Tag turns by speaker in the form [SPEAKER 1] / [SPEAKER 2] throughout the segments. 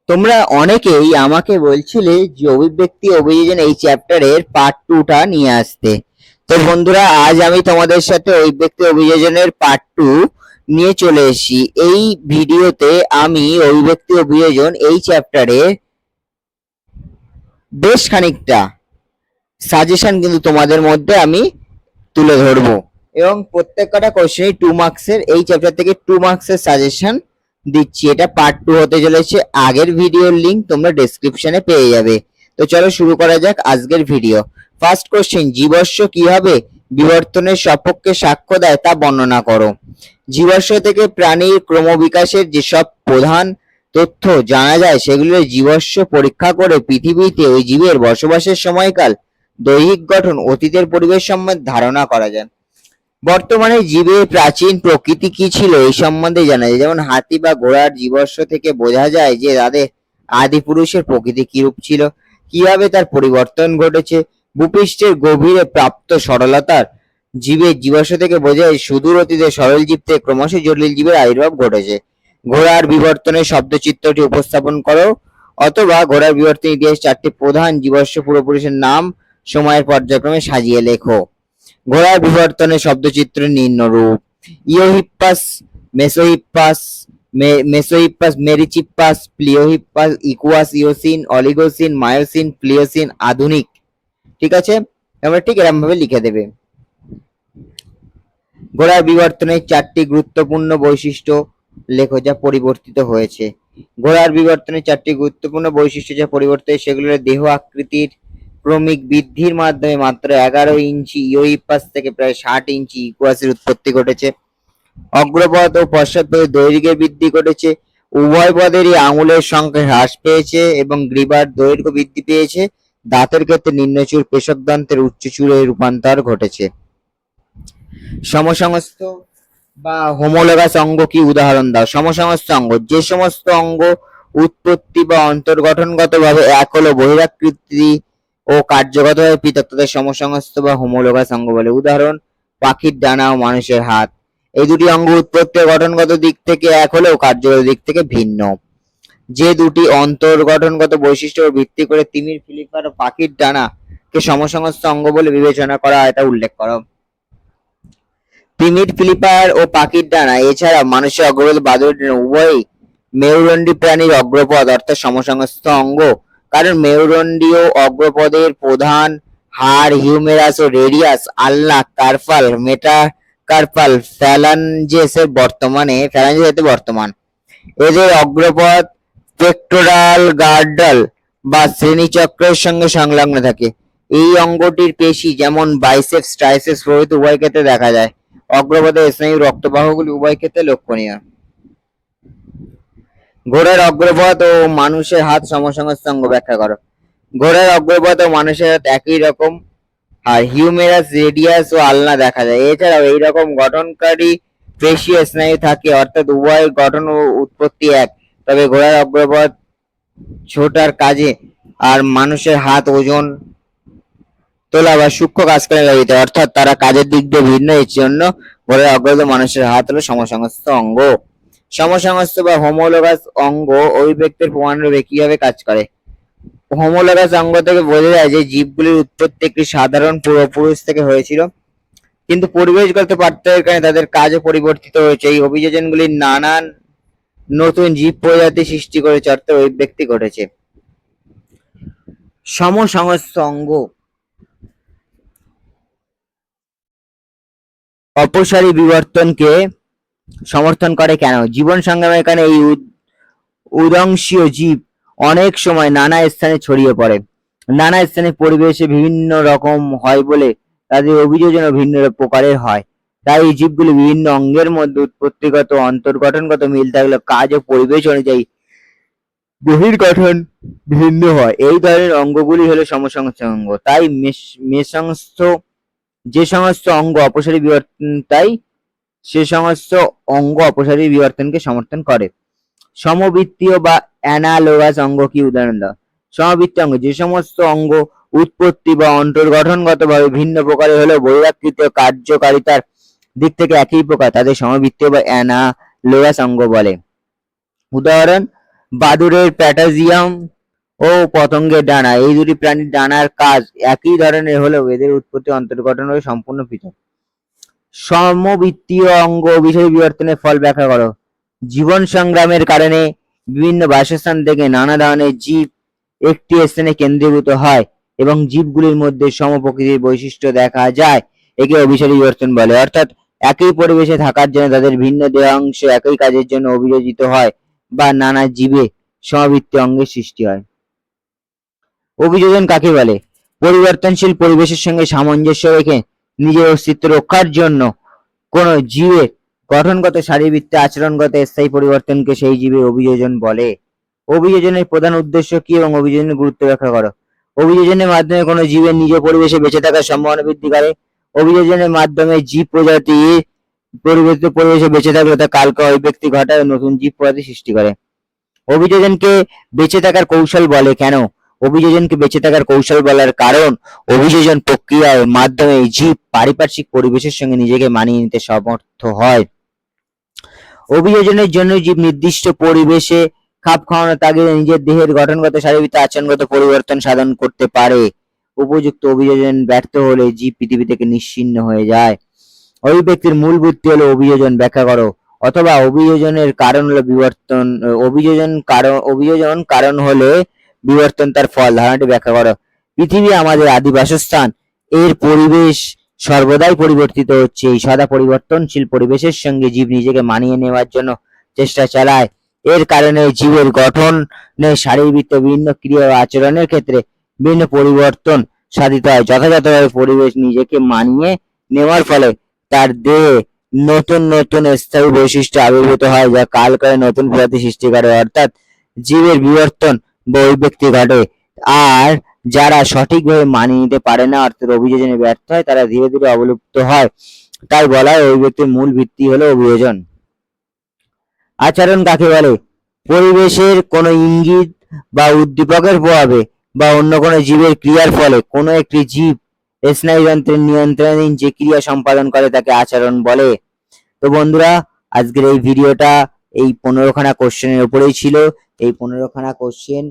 [SPEAKER 1] তোমরা অনেকেই আমাকে বলছিলে যে অভিব্যক্তি অভিযোজন এই চ্যাপ্টারের পার্ট 2টা নিয়ে আসতে। তো বন্ধুরা, আজ আমি তোমাদের সাথে অভিব্যক্তি অভিযোজনের পার্ট 2 নিয়ে চলে এসেছি। এই ভিডিওতে আমি অভিব্যক্তি অভিযোজন এই চ্যাপ্টারে বেশ খানিকটা সাজেশন কিন্তু তোমাদের মধ্যে আমি তুলে ধরবো এবং প্রত্যেকটা কোশ্চেনই 2 মার্কসের, এই চ্যাপ্টার থেকে 2 মার্কসের সাজেশন দিচ্ছি। এটা পার্ট 2 হতে চলেছে। আগের ভিডিওর লিংক তোমরা ডেসক্রিপশনে পেয়ে যাবে। তো চলো শুরু করা যাক আজকের ভিডিও। ফার্স্ট কোশ্চেন, জীবাশ্ম কিভাবে বিবর্তনের সপক্ষে সাক্ষ্য দেয় তা বর্ণনা করো। জীবাশ্ম থেকে প্রাণীর ক্রমবিকাশের যেসব প্রধান তথ্য জানা যায় সেগুলো জীবাশ্ম পরীক্ষা করে পৃথিবীতে ওই জীবের বসবাসের সময়কাল, দৈহিক গঠন, অতীতের পরিবেশ সম্বন্ধে ধারণা করা যায়। বর্তমানে জীবের প্রাচীন প্রকৃতি কি ছিল এই সম্বন্ধে জানা যায়। যেমন হাতি বা ঘোড়ার জীবাশ্ম থেকে বোঝা যায় যে তাদের আদি পুরুষের প্রকৃতি কিরূপ ছিল, কিভাবে তার পরিবর্তন ঘটেছে। ভূপৃষ্ঠের গভীরে প্রাপ্ত সরলতার জীবের জীবাশ্ম থেকে বোঝা যায় সুদূর অতীতে সরল জীব থেকে ক্রমশ জটিল জীবের আবির্ভাব ঘটেছে। ঘোড়ার বিবর্তনের শব্দচিত্রটি উপস্থাপন করো, অথবা ঘোড়ার বিবর্তন ইতিহাস 4টি প্রধান জীবাশ্ম পূর্বপুরুষের নাম সময়ের পর্যায়ক্রমে সাজিয়ে লেখো। ঘোড়ার বিবর্তনের শব্দচিত্র নিম্নরূপ: Eohippus, Mesohippus, Mesohippus, Merychippus, Pliohippus, Equus, Eocene, Oligocene, Miocene, Pliocene, আধুনিক। ঠিক আছে, তোমরা ঠিক এরকম ভাবে লিখে দেবে। ঘোড়ার বিবর্তনের 4টি গুরুত্বপূর্ণ বৈশিষ্ট্য লেখো যা পরিবর্তিত হয়েছে। ঘোড়ার বিবর্তনের 4টি গুরুত্বপূর্ণ বৈশিষ্ট্য যা পরিবর্তিত হয়েছে সেগুলো দেহ আকৃতির ক্রমিক বৃদ্ধির মাধ্যমে মাত্র 11 ইঞ্চি ইওহিপ্পাস থেকে প্রায় 60 ইঞ্চি ইকুয়াসের উৎপত্তি ঘটেছে। অগ্রপদ ও পশ্চাৎপদের দৈর্ঘ্যের বৃদ্ধি ঘটেছে। উভয় পদেরই আঙুলের সংখ্যা হ্রাস পেয়েছে এবং গ্রীবার দৈর্ঘ্য বৃদ্ধি পেয়েছে। দাঁতের ক্ষেত্রে নিম্নচূড় পেশকদন্তের উচ্চচূড়ে রূপান্তর ঘটেছে। সমসংস্থ বা হোমোলোগাস অঙ্গ কি উদাহরণ দাও। সমসংস্থ অঙ্গ: যে সমস্ত অঙ্গ উৎপত্তি বা অন্তর্গঠনগতভাবে এক হলেও বহিরাকৃতি ও কার্যগতভাবে পৃথক তাদের সমসংস্থ বা হোমোলোগাস অঙ্গ বলে। উদাহরণ: পাখির ডানা ও মানুষের হাত। এই দুটি অঙ্গ উৎপত্তি ও গঠনগত দিক থেকে এক হলেও কার্যগত দিক থেকে ভিন্ন। যে দুটি অন্তর্গঠনগত বৈশিষ্ট্যের উপর ভিত্তি করে তিমির, ফিলিপার ও পাখির ডানাকে সমসংস্থ অঙ্গ বলে বিবেচনা করা হয় তা উল্লেখ করো। তিমির, ফিলিপার ও পাখির ডানা এছাড়া মানুষের অগ্রপদ, বাদুড়ের ডানা উভয়ই মেরুদণ্ডী প্রাণীর অগ্রপদ অর্থাৎ সমসংস্থ অঙ্গ। কারণ মেরুদণ্ডীয় অগ্রপদের প্রধান হাড় হিউমেরাস ও রেডিয়াস আলনা, কার্পাল, মেটাকার্পাল ফ্যালাঞ্জেসের বর্তমান। এদের অগ্রপদ পেক্টোরাল গার্ডল বা শ্রেণীচক্রের সঙ্গে সংলগ্ন থাকে। এই অঙ্গটির পেশি যেমন বাইসেপস, ট্রাইসেপস প্রভৃতি উভয় ক্ষেত্রে দেখা যায়। অগ্রপদের স্নায়ু রক্তবাহগুলি উভয় ক্ষেত্রে লক্ষণীয়। ঘোড়ার অগ্রপদ ও মানুষের হাত সমসংস্থ অঙ্গ ব্যাখ্যা করো। ঘোড়ার অগ্রপদ ও মানুষের হাত একই রকম আর হিউমেরাস, রেডিয়াস ও আলনা দেখা যায়। এছাড়াও এই রকম গঠনকারী পেশি ও স্নায়ু থাকে, অর্থাৎ উভয় গঠন ও উৎপত্তি এক। তবে ঘোড়ার অগ্রপদ ছোটার কাজে আর মানুষের হাত ওজন তোলা বা সূক্ষ্ম কাজ করে ব্যবহৃত, অর্থাৎ তারা কাজের দিক দিয়ে ভিন্ন। এর জন্য ঘোড়ার অগ্রপদ মানুষের হাত হলো সমসংস্থ অঙ্গ। সমসংস্থ বা হোমোলোগাস অঙ্গ অভিব্যক্তির প্রমাণরূপে কিভাবে কাজ করে। হোমোলোগাস অঙ্গ থেকে বোঝা যায় যে জীবগুলির উৎপত্তি একটি সাধারণ পূর্বপুরুষ থেকে হয়েছিল, কিন্তু পরিবেশগত পার্থক্যের কারণে তাদের কাজও পরিবর্তিত হয়েছে। এই অভিযোজনগুলি নানান নতুন জীব প্রজাতি সৃষ্টি করেছে, অর্থাৎ অভিব্যক্তি ঘটেছে। সমসংস্থ অঙ্গ অপসারী বিবর্তনকে সমর্থন করে কেন? জীবন সংগ্রামের কারণে এই উদংশীয় জীব অনেক সময় নানা স্থানে ছড়িয়ে পড়ে। নানা স্থানে পরিবেশে বিভিন্ন রকম হয় বলে তাদের অভিযোজনও ভিন্ন প্রকারের হয়। তাই এই জীবগুলি বিভিন্ন অঙ্গের মধ্যে উৎপত্তিগত ও অন্তর্গঠনগত মিল থাকলেও কাজ ও পরিবেশ অনুযায়ী বহির্গঠন ভিন্ন হয়। এই ধরনের অঙ্গগুলি হলো সমসংস্থ অঙ্গ। তাই যে সমস্ত অঙ্গ অপসারী বিবর্তনকে সমর্থন করে। সমবৃত্তীয় বা অ্যানালোগাস অঙ্গ কি উদাহরণ দাও। সমবৃত্তীয় অঙ্গ: যে সমস্ত অঙ্গ উৎপত্তি বা অন্তর্গঠনগতভাবে ভিন্ন প্রকারের হলেও বহিরাকৃতি ও কার্যকারিতার দিক থেকে একই প্রকার তাদের সমবৃত্তীয় বা অ্যানালোগাস অঙ্গ বলে। উদাহরণ: বাদুড়ের প্যাটাজিয়াম ও পতঙ্গের ডানা, এই দুটি প্রাণীর ডানার কাজ একই ধরনের হলেও এদের উৎপত্তি অন্তর্গঠন হয়ে সম্পূর্ণ পৃথক। সমবৃত্তীয় অঙ্গ বিষয় বিবর্তনের ফল ব্যাখ্যা করো। জীবন সংগ্রামের কারণে বিভিন্ন বাসস্থান থেকে নানা ধরনের জীব একটি স্থানে কেন্দ্রীভূত হয় এবং জীবগুলির মধ্যে সমপ্রকৃতির বৈশিষ্ট্য দেখা যায়, একে অভিসারী বিবর্তন বলে। অর্থাৎ একই পরিবেশে থাকার জন্য তাদের ভিন্ন দেহাংশ একই কাজের জন্য অভিযোজিত হয় বা নানা জীবে সমবৃত্তীয় অঙ্গের সৃষ্টি হয়। অভিযোজন কাকে বলে? পরিবর্তনশীল পরিবেশের সঙ্গে সামঞ্জস্য রেখে নিজের অস্তিত্ব রক্ষার জন্য কোন জীবের গঠনগত, শারীরবৃত্তীয়, আচরণগত স্থায়ী পরিবর্তনকে সেই জীবের অভিযোজন বলে। অভিযোজনের প্রধান উদ্দেশ্য কি এবং অভিযোজনের গুরুত্ব ব্যাখ্যা করো। অভিযোজনের মাধ্যমে কোনো জীবের নিজ পরিবেশে বেঁচে থাকার সম্ভাবনা বৃদ্ধি করে। অভিযোজনের মাধ্যমে জীব প্রজাতি পরিবর্তিত পরিবেশে বেঁচে থাকলে তা কালকে অভিব্যক্তি ঘটায় ও নতুন জীব প্রজাতি সৃষ্টি করে। অভিযোজনকে বেঁচে থাকার কৌশল বলে কেন? অভিযোজনকে বেঁচে থাকার কৌশল বলার কারণ অভিযোজন প্রক্রিয়ার মাধ্যমে জীব পারিপার্শ্বিক পরিবেশের সঙ্গে নিজেকে মানিয়ে নিতে সমর্থ হয়। অভিযোজনের জন্য জীব নির্দিষ্ট পরিবেশে খাপ খাওয়ানোর তাগিদে নিজের দেহের গঠনগত, শারীরবৃত্তীয়, আচরণগত পরিবর্তন সাধন করতে পারে। উপযুক্ত অভিযোজন ব্যর্থ হলে জীব পৃথিবী থেকে নিশ্চিহ্ন হয়ে যায়। অভিব্যক্তির মূল ভিত্তি হলো অভিযোজন ব্যাখ্যা করো, অথবা অভিযোজনের কারণ হলো বিবর্তন। অভিযোজন কারণ হলে বিবর্তন তার ফল। ধারণাটি ব্যাখ্যা করো। পৃথিবী আমাদের আদি বাসস্থান, এর পরিবেশ সর্বদাই পরিবর্তিত হচ্ছে। এই সদা পরিবর্তনশীল পরিবেশের সঙ্গে জীব নিজেকে মানিয়ে নেওয়ার জন্য চেষ্টা চালায়। এর কারণে জীবের গঠনে, শারীরবৃত্তীয় বিভিন্ন ক্রিয়া ও আচরণের ক্ষেত্রে বিভিন্ন পরিবর্তন সাধিত হয়। যথাযথভাবে পরিবেশ নিজেকে মানিয়ে নেওয়ার ফলে তার দেহে নতুন নতুন স্থায়ী বৈশিষ্ট্য আবির্ভূত হয়, যা কালক্রমে নতুন প্রজাতি সৃষ্টি করে। অর্থাৎ জীবের বিবর্তন বা অভিব্যক্তি ঘটে। আর যারা সঠিকভাবে মানিয়ে নিতে পারে না, অর্থাৎ অভিযোজনে ব্যর্থ হয়, তারা ধীরে ধীরে অবলুপ্ত হয়। তাই বলা হয় অভিব্যক্তির মূল ভিত্তি হলো অভিযোজন। আচরণ কাকে বলে? পরিবেশের কোনো ইঙ্গিত বা উদ্দীপকের প্রভাবে বা অন্য কোনো জীবের ক্রিয়ার ফলে কোনো একটি জীব স্নায়ুযন্ত্রের নিয়ন্ত্রণাধীন যে ক্রিয়া সম্পাদন করে তাকে আচরণ বলে। তো বন্ধুরা, আজকের এই ভিডিওটা এই 15খানা কোশ্চেনের উপরেই ছিল। এই 15খানা কোশ্চেন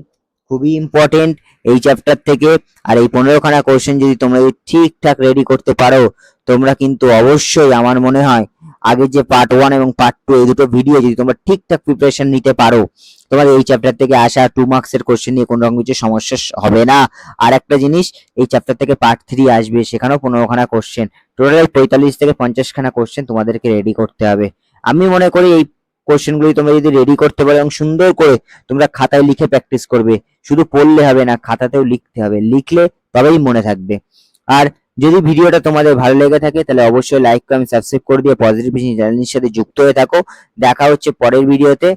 [SPEAKER 1] খুবই ইম্পর্টেন্ট এই চ্যাপ্টার থেকে। আর এই 15খানা কোশ্চেন যদি তোমরা ঠিকঠাক রেডি করতে পারো, তোমরা কিন্তু অবশ্যই, আমার মনে হয় আগের যে পার্ট 1 এবং পার্ট 2 এই দুটো ভিডিও যদি তোমরা ঠিকঠাক প্রিপারেশন নিতে পারো, তোমার এই চ্যাপ্টার থেকে আসা 2 মার্কসের কোশ্চেন নিয়ে কোনো রকম কিছু সমস্যা হবে না। আর একটা জিনিস, এই চ্যাপ্টার থেকে পার্ট 3 আসবে, সেখানেও 15খানা কোশ্চেন, টোটাল 45 থেকে 50খানা কোশ্চেন তোমাদেরকে রেডি করতে হবে। আমি মনে করি এই কোশ্চেনগুলি তোমরা যদি রেডি করতে পারো এবং সুন্দর করে তোমরা খাতায় লিখে প্র্যাকটিস করবে, শুধু পড়লে হবে না, খাতাতেও লিখতে হবে, লিখলে তবেই মনে থাকবে। আর যদি ভিডিওটা তোমাদের ভালো লেগে থাকে তাহলে অবশ্যই লাইক, কমেন্ট, সাবস্ক্রাইব করে দিয়ে পজিটিভ ভিশন চ্যানেলের সাথে যুক্ত হয়ে থাকো। দেখা হচ্ছে পরের ভিডিওতে।